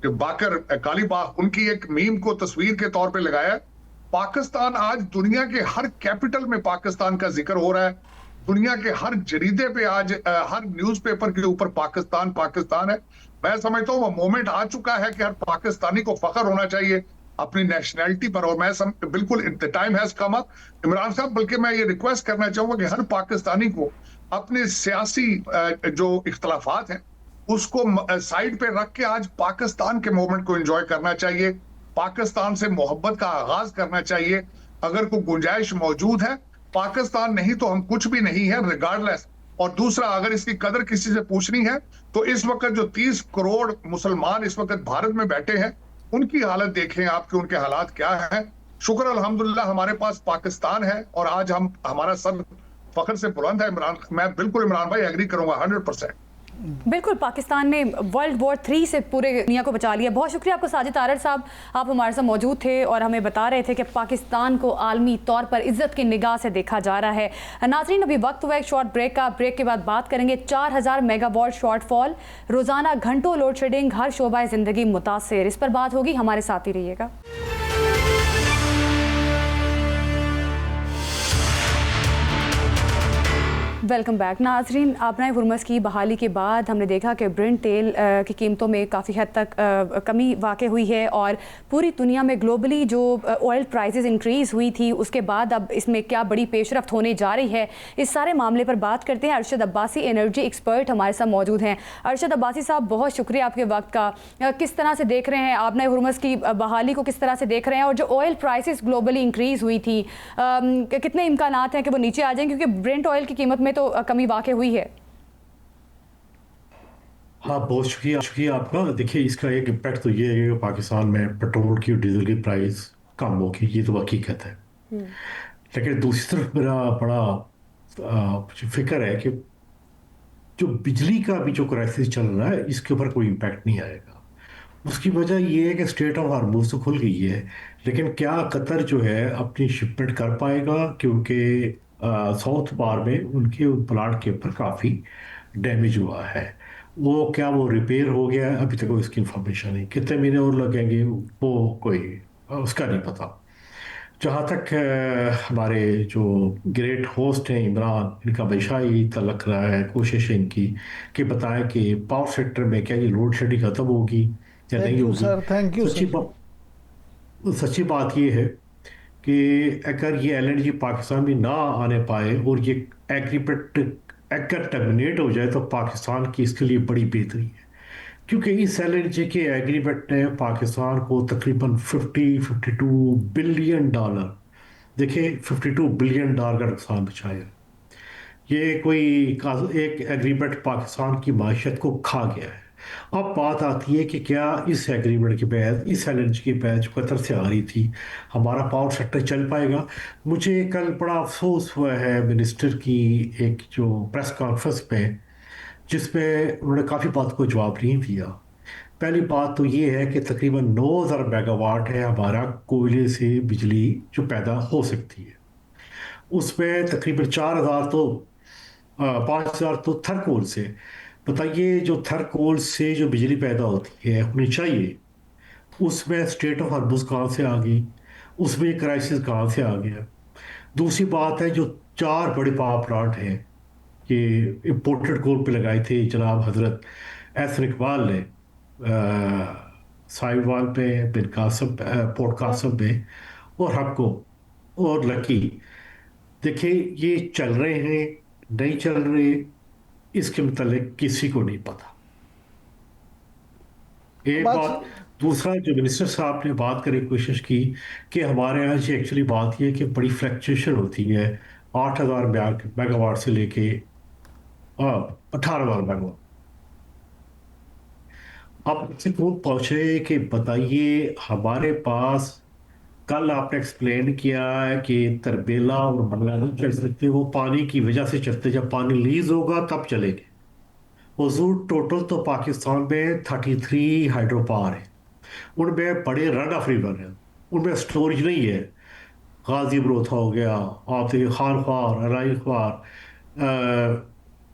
S4: बाकर कालीबाग उनकी एक मीम को तस्वीर के तौर पे लगाया। पाकिस्तान आज दुनिया के हर कैपिटल में पाकिस्तान का जिक्र हो रहा है, दुनिया के हर जरीदे पे आज हर न्यूज़पेपर के ऊपर पाकिस्तान पाकिस्तान है। मैं समझता हूँ वो मोमेंट आ चुका है कि हर पाकिस्तानी को फख्र होना चाहिए अपनी नेशनैलिटी पर, और मैं बिल्कुल the time has come up Imran साहब। बल्कि मैं ये रिक्वेस्ट करना चाहूंगा कि हर पाकिस्तानी को अपने सियासी जो इख्तलाफात हैं उसको साइड पे रख के आज पाकिस्तान के मोमेंट को एंजॉय करना चाहिए, पाकिस्तान से मोहब्बत का आगाज करना चाहिए। अगर कोई गुंजाइश मौजूद है, पाकिस्तान नहीं तो हम कुछ भी नहीं है रिगार्डलेस। और दूसरा, अगर इसकी कदर किसी से पूछनी है तो इस वक्त जो 30 करोड़ मुसलमान इस वक्त भारत में बैठे हैं उनकी हालत देखें आप कि उनके हालात क्या हैं। शुक्र अल्हम्दुलिल्लाह हमारे पास पाकिस्तान है और आज हमारा सर फख्र से बुलंद है। मैं बिल्कुल इमरान भाई एग्री करूंगा 100%।
S1: बिल्कुल, पाकिस्तान ने वर्ल्ड वॉर 3 से पूरे दुनिया को बचा लिया। बहुत शुक्रिया आपको साजिद तारड़ साहब, आप हमारे साथ मौजूद थे और हमें बता रहे थे कि पाकिस्तान को आलमी तौर पर इज्जत की निगाह से देखा जा रहा है। नाज़रीन, अभी वक्त हुआ एक शॉर्ट ब्रेक का। ब्रेक के बाद बात करेंगे 4000 मेगावाट शॉर्टफॉल, रोज़ाना घंटों लोड शेडिंग, हर शोबा ज़िंदगी मुतासिर। इस पर बात होगी, हमारे साथ ही रहिएगा। Welcome back. नाजरीन, आबनाए हुर्मस की बहाली के बाद हमने देखा कि ब्रेंट तेल की कीमतों में काफ़ी हद तक कमी वाक़ हुई है और पूरी दुनिया में ग्लोबली जो ऑयल प्राइसेस इंक्रीज़ हुई थी उसके बाद अब इसमें क्या बड़ी पेशरफ्त होने जा रही है, इस सारे मामले पर बात करते हैं। अरशद अब्बासी, एनर्जी एक्सपर्ट, हमारे साथ मौजूद हैं। अरशद अब्बासी साहब, बहुत शुक्रिया आपके वक्त का। किस तरह से देख रहे हैं आबनाए हुर्मस की बहाली को, किस तरह से देख रहे हैं, और जो ऑयल प्राइसेस ग्लोबली इंक्रीज़ हुई थी कितने इम्कानात हैं कि वो नीचे आ जाएंगे, क्योंकि ब्रेंट ऑयल की कीमत में तो कमी वाक़ हुई है।
S5: हाँ, बहुत शुक्रिया आपका। देखिए, इसका एक इम्पैक्ट तो ये है कि पाकिस्तान में पेट्रोल की और डीजल की प्राइस कम होगी, ये तो हकीकत है। लेकिन दूसरी तरफ मेरा बड़ा फिक्र है कि जो बिजली का भी जो क्राइसिस चल रहा है इसके ऊपर कोई इम्पैक्ट नहीं आएगा। उसकी वजह ये है कि स्ट्रेट ऑफ हार्मूज तो खुल गई है, लेकिन क्या कतर जो है अपनी शिपमेंट कर पाएगा, क्योंकि साउथ बार में उनके प्लांट के ऊपर काफ़ी डैमेज हुआ है। वो रिपेयर हो गया है, अभी तक इसकी इंफॉर्मेशन नहीं। कितने महीने और लगेंगे वो कोई उसका नहीं पता। जहाँ तक हमारे जो ग्रेट होस्ट हैं इमरान, इनका हमेशा ही तलक रहा है, कोशिश है इनकी कि बताएं कि पावर सेक्टर में क्या ये लोड शेडिंग खत्म होगी या नहीं होगी।
S3: थैंक यू
S5: सच्ची बात ये है कि अगर ये एलएनजी पाकिस्तान में ना आने पाए और ये एग्रीमेंट अगर टर्मिनेट हो जाए तो पाकिस्तान की इसके लिए बड़ी बेहतरी है, क्योंकि इस एलएनजी के एग्रीमेंट ने पाकिस्तान को तकरीबन 52 बिलियन डॉलर, देखिए 52 बिलियन डॉलर का नुकसान बचाया। ये कोई एक एग्रीमेंट पाकिस्तान की माशियत को खा गया है। अब बात आती है कि क्या इस एग्रीमेंट के तहत, इस एलएनजी के तहत जो कतर से आ रही थी, हमारा पावर सेक्टर चल पाएगा। मुझे कल बड़ा अफसोस हुआ है मिनिस्टर की एक जो प्रेस कॉन्फ्रेंस में, जिसमें उन्होंने काफ़ी बात को जवाब नहीं दिया। पहली बात तो ये है कि तकरीबन 9000 मेगावाट है हमारा कोयले से बिजली जो पैदा हो सकती है, उसमें तकरीबन 5000 तो थर्कोल से। बताइए, जो थर्कोल से जो बिजली पैदा होती है होनी चाहिए, उसमें स्टेट ऑफ हार्मूज कहाँ से आ गई, उसमें क्राइसिस कहाँ से आ गया। दूसरी बात है, जो 4 बड़े पावर प्लांट हैं ये इम्पोर्टेड कोल पे लगाए थे जनाब हजरत एहसन इकबाल ने, साहिवाल पे, बिन कासम, पोर्ट कासम में और हक्को और लकी। देखिए, ये चल रहे हैं नहीं चल रहे, इसके मतलब किसी को नहीं पता। एक बात। दूसरा, जो मिनिस्टर साहब ने बात करने की कोशिश की कि हमारे यहाँ से एक्चुअली बात यह है कि बड़ी फ्लक्चुएशन होती है 8000 मेगावाट से लेके 18000 मेगावाट। अब से कौन पहुंचे कि बताइए, हमारे पास कल आपने एक्सप्लेन किया है कि तरबेला और मंगला नहीं चल सकते, वो पानी की वजह से चलते, जब पानी रिलीज होगा तब चलेंगे। हुजूर, टोटल तो पाकिस्तान में 33 हाइड्रो पावर है, उनमें बड़े रन ऑफ रिवर हैं, उनमें स्टोरेज नहीं है। गाजी बरोथा हो गया, आप देखिए खान ख्वार, अलाई ख्वार,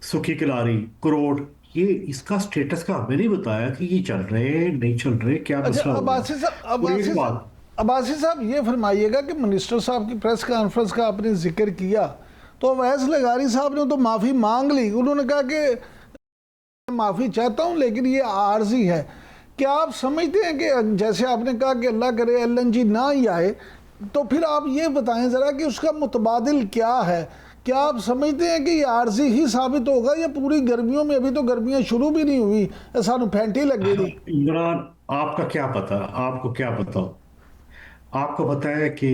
S5: सुखी किलारी, करोड़, ये इसका स्टेटस का हमें नहीं बताया कि ये चल रहे हैं नहीं चल रहे, क्या
S3: अच्छा,
S5: मसला हो गया। और एक बात,
S3: अब्बासी साहब ये फरमाइएगा कि मिनिस्टर साहब की प्रेस कॉन्फ्रेंस का आपने जिक्र किया, तो अवैस लगारी साहब ने तो माफ़ी मांग ली। उन्होंने कहा कि माफ़ी चाहता हूँ लेकिन ये आर्जी है। क्या आप समझते हैं कि जैसे आपने कहा कि अल्लाह करे LNG ना ही आए, तो फिर आप ये बताएं ज़रा कि उसका मुतबादिल क्या है? क्या आप समझते हैं कि ये आर्जी ही साबित होगा या पूरी गर्मियों में, अभी तो गर्मियां शुरू भी नहीं हुई, सानू फैंटी लगे दी?
S5: इमरान, आपका क्या पता, आपको क्या पता? आपको पता है कि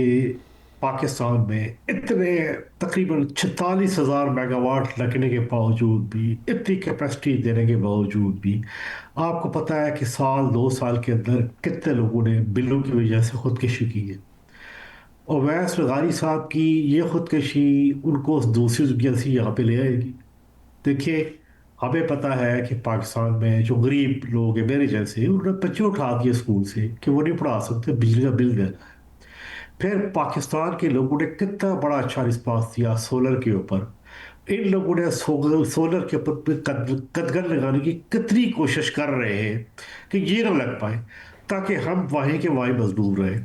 S5: पाकिस्तान में इतने तकरीबन 46,000 मेगावाट लगने के बावजूद भी, इतनी कैपेसिटी देने के बावजूद भी, आपको पता है कि साल 2 साल के अंदर कितने लोगों ने बिलों की वजह से खुदकुशी की है। और अवैस लगारी साहब की ये खुदकुशी उनको दूसरी दुनिया से यहाँ पे ले आएगी। देखिए, हमें पता है कि पाकिस्तान में जो गरीब लोग हैं मेरे जैसे, उन्होंने बच्चे उठा दिए स्कूल से कि वो नहीं पढ़ा सकते, बिजली का बिल देना है। फिर पाकिस्तान के लोगों ने कितना बड़ा अच्छा रिस्पांस दिया सोलर के ऊपर। इन लोगों ने सोलर के ऊपर पे कदगन लगाने की कितनी कोशिश कर रहे हैं कि ये ना लग पाए, ताकि हम वहीं के वहीं मजबूर रहे।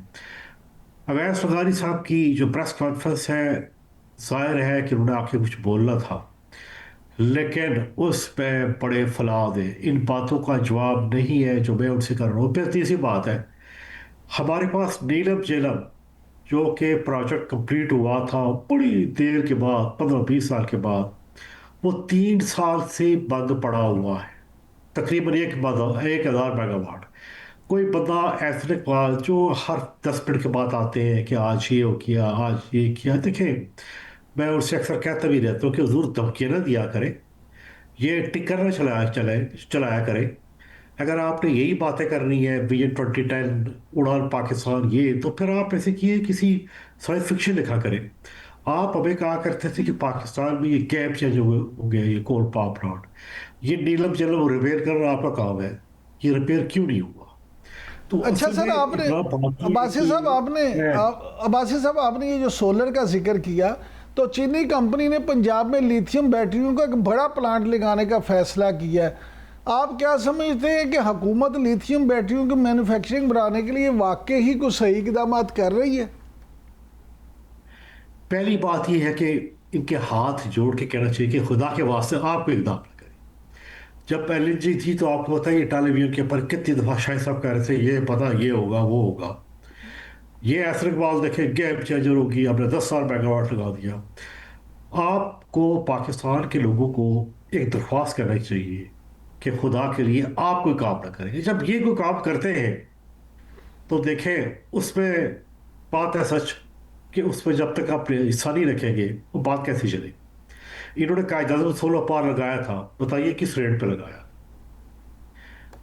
S5: अवैस लगारी साहब की जो प्रेस कॉन्फ्रेंस है, जाहिर है कि उन्होंने आके कुछ बोलना था, लेकिन उस पे बड़े फलाद है, इन बातों का जवाब नहीं है जो मैं उनसे कर रहा हूँ। फिर तीसरी बात है, हमारे पास नीलम झेलम जो कि प्रोजेक्ट कंप्लीट हुआ था बड़ी देर के बाद, 15-20 साल के बाद, वो 3 साल से बंद पड़ा हुआ है। तकरीबन 1,000 मेगावाट। कोई बंदा ऐसे पास जो हर 10 मिनट के बाद आते हैं कि आज ये हो किया, आज ये किया। देखें, मैं उनसे अक्सर कहता भी रहता हूँ कि हुजूर धमकियाँ ना दिया करें, ये टिकर ना चलाया करें। अगर आपने यही बातें करनी है विजन 2010, उड़ान पाकिस्तान, ये तो फिर आप ऐसे किए किसी साइंस फिक्शन लिखा करें। आप हमें कहा करते थे कि पाकिस्तान में ये गैप चेंज हो गया, ये कोल पावर प्लांट, ये नीलम जलम रिपेयर करना आपका काम है, ये रिपेयर क्यों नहीं हुआ? तो
S3: अच्छा
S5: असल
S3: सर,
S5: में
S3: आपने
S5: इतना बात ये है
S3: अब्बासी साहब आपने अब्बासी साहब आपने ये जो सोलर का जिक्र किया, तो चीनी कंपनी ने पंजाब में लिथियम बैटरियों का एक बड़ा प्लांट लगाने का फैसला किया है। आप क्या समझते हैं कि हुकूमत लिथियम बैटरियों की मैन्युफैक्चरिंग बढ़ाने के लिए वाकई ही कुछ सही इकदाम कर रही है?
S5: पहली बात यह है कि इनके हाथ जोड़ के कहना चाहिए कि खुदा के वास्ते आपको इकदाम न करें। जब LNG थी तो आपको पता है ये टेलीविजन के ऊपर कितनी दफ़ा शायद साहब कह रहे थे ये पता ये होगा वो होगा। ये ऐसे इकबाल देखें, गेम चेंजर होगी, आपने 10,000 मेगावाट लगा दिया। आपको पाकिस्तान के लोगों को एक दरख्वास्त करनी चाहिए कि खुदा के लिए आप कोई काम ना करें। जब ये कोई काम करते हैं तो देखें, उसमें बात है सच कि उसमें जब तक आप हिस्सा नहीं रखेंगे वो बात कैसी चलेगी। इन्होंने कायदा सोलर पार लगाया था, बताइए किस रेट पे लगाया?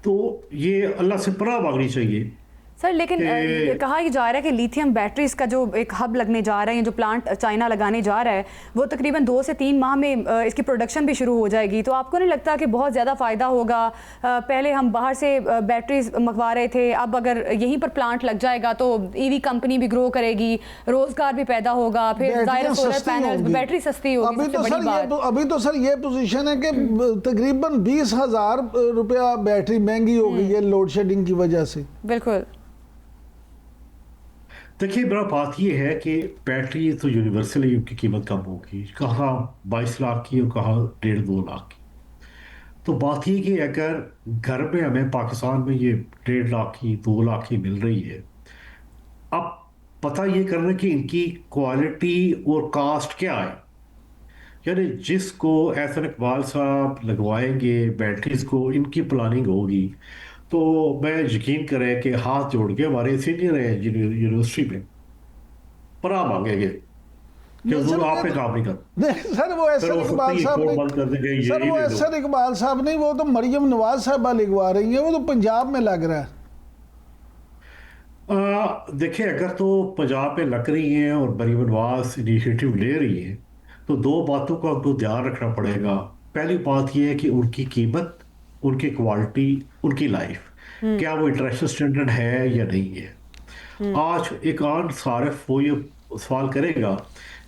S5: तो ये अल्लाह से पनाह मांगनी चाहिए।
S1: सर लेकिन ये कहा जा रहा है कि लिथियम बैटरीज का जो एक हब लगने जा रहा है, जो प्लांट चाइना लगाने जा रहा है, वो तकरीबन 2 से 3 माह में इसकी प्रोडक्शन भी शुरू हो जाएगी। तो आपको नहीं लगता कि बहुत ज़्यादा फ़ायदा होगा? पहले हम बाहर से बैटरीज मंगवा रहे थे, अब अगर यहीं पर प्लांट लग जाएगा तो EV कंपनी भी ग्रो करेगी, रोज़गार भी पैदा होगा, फिर सोलर पैनल, बैटरी सस्ती होगी।
S3: अभी तो सर ये पोजीशन है कि तकरीबन 20,000 रुपया बैटरी महंगी हो गई है लोड शेडिंग की वजह से।
S1: बिल्कुल।
S5: देखिए, मेरा बात ये है कि बैटरी तो यूनिवर्सली उनकी कीमत कम होगी, कहाँ 22 लाख की और कहाँ 1.5-2 लाख की। तो बात ये कि अगर घर में हमें पाकिस्तान में ये 1.5 लाख की 2 लाख की मिल रही है, अब पता ये करना कि इनकी क्वालिटी और कास्ट क्या है। यानी जिसको एहसन इकबाल साहब लगवाएंगे बैटरीज को, इनकी प्लानिंग होगी, तो मैं यकीन करें कि हाथ जोड़ के हमारे सीनियर हैं यूनिवर्सिटी में पनाह मांगेंगे कि हुजूर आपने काम नहीं कर।
S3: सर वो एहसन इकबाल साहब नहीं, सर वो एहसन इकबाल साहब नहीं, वो तो मरियम नवाज साहबा लिखवा रही है, वो तो पंजाब में लग रहा है।
S5: देखिए, अगर तो पंजाब में लग रही हैं और मरियम नवाज इनिशिएटिव ले रही है, तो 2 बातों का आपको ध्यान रखना पड़ेगा। पहली बात यह है कि उनकी कीमत, उनकी क्वालिटी, उनकी लाइफ, क्या वो इंटरनेशनल स्टैंडर्ड है या नहीं है। आज एक आम सारिफ वो ये सवाल करेगा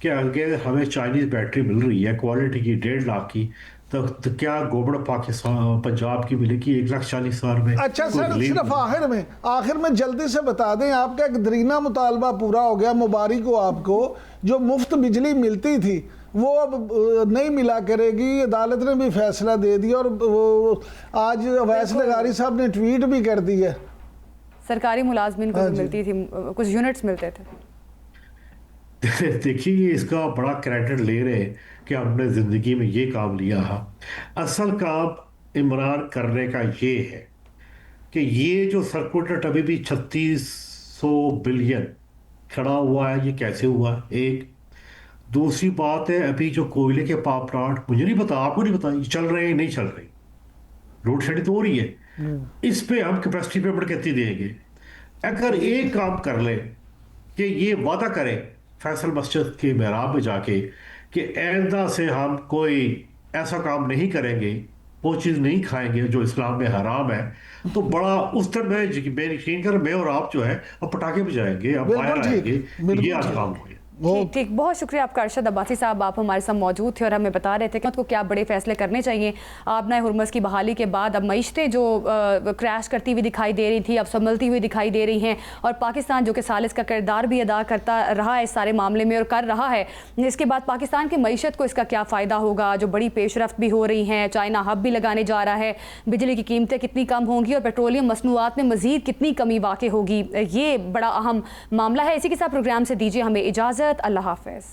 S5: कि अगर हमें चाइनीज़ बैटरी मिल रही है क्वालिटी की 1.5 लाख की, तो क्या गवर्नमेंट पाकिस्तान पंजाब की मिलेगी 1,40,000 में?
S3: अच्छा
S5: कोई
S3: सर,
S5: रिलीफ
S3: सिर्फ
S5: नहीं।
S3: आखिर में जल्दी से बता दें, आपका एक दरीना मुतालबा पूरा हो गया, मुबारक हो आपको। जो मुफ्त बिजली मिलती थी वो अब नहीं मिला करेगी, अदालत ने भी फैसला दे दिया, और आज अवैस लगारी साहब ने ट्वीट भी कर दी है।
S1: सरकारी मुलाजमिन को मिलती थी, कुछ यूनिट्स मिलते थे।
S5: देखिए, ये इसका बड़ा क्रेडिट ले रहे हैं कि हमने ज़िंदगी में ये काम लिया है। असल काम इमरान करने का ये है कि ये जो सर्कुलेट अभी भी 3600 बिलियन खड़ा हुआ है, ये कैसे हुआ? एक दूसरी बात है, अभी जो कोयले के पावर प्लांट, मुझे नहीं पता, आपको नहीं पता, ये चल रहे हैं नहीं चल रहे, लोड शेडिंग तो हो रही है, इस पे हम कैपेसिटी पेमेंट कितनी देंगे? अगर एक काम कर ले कि ये वादा करें फैसल मस्जिद के मेहराब में जाके कि आइंदा से हम कोई ऐसा काम नहीं करेंगे, वो चीज़ नहीं खाएंगे जो इस्लाम में हराम है, तो बड़ा उस तरह मैं यकीन कर, मैं और आप जो है अब पटाखे बजाएंगे, अब बाहर आएंगे, ये आज काम हो गया।
S1: ठीक ठीक, बहुत शुक्रिया आपका अरशद अब्बासी साहब, आप हमारे साथ मौजूद थे और हमें बता रहे थे कि उनको क्या बड़े फैसले करने चाहिए। आबनाए हुर्मुज़ की बहाली के बाद अब मईशतें जो क्रैश करती हुई दिखाई दे रही थी, अब संभलती हुई दिखाई दे रही हैं, और पाकिस्तान जो कि सालिस का किरदार भी अदा करता रहा है इस सारे मामले में और कर रहा है, इसके बाद पाकिस्तान की मईशत को इसका क्या फ़ायदा होगा? जो बड़ी पेशरफ्त भी हो रही हैं, चाइना हब भी लगाने जा रहा है, बिजली की कीमतें कितनी कम होंगी और पेट्रोलियम मसनूआत में मज़ीद कितनी कमी वाक़ई होगी, ये बड़ा अहम मामला है। इसी के साथ प्रोग्राम से दीजिए हमें इजाज़त। अल्लाह हाफ़िज़।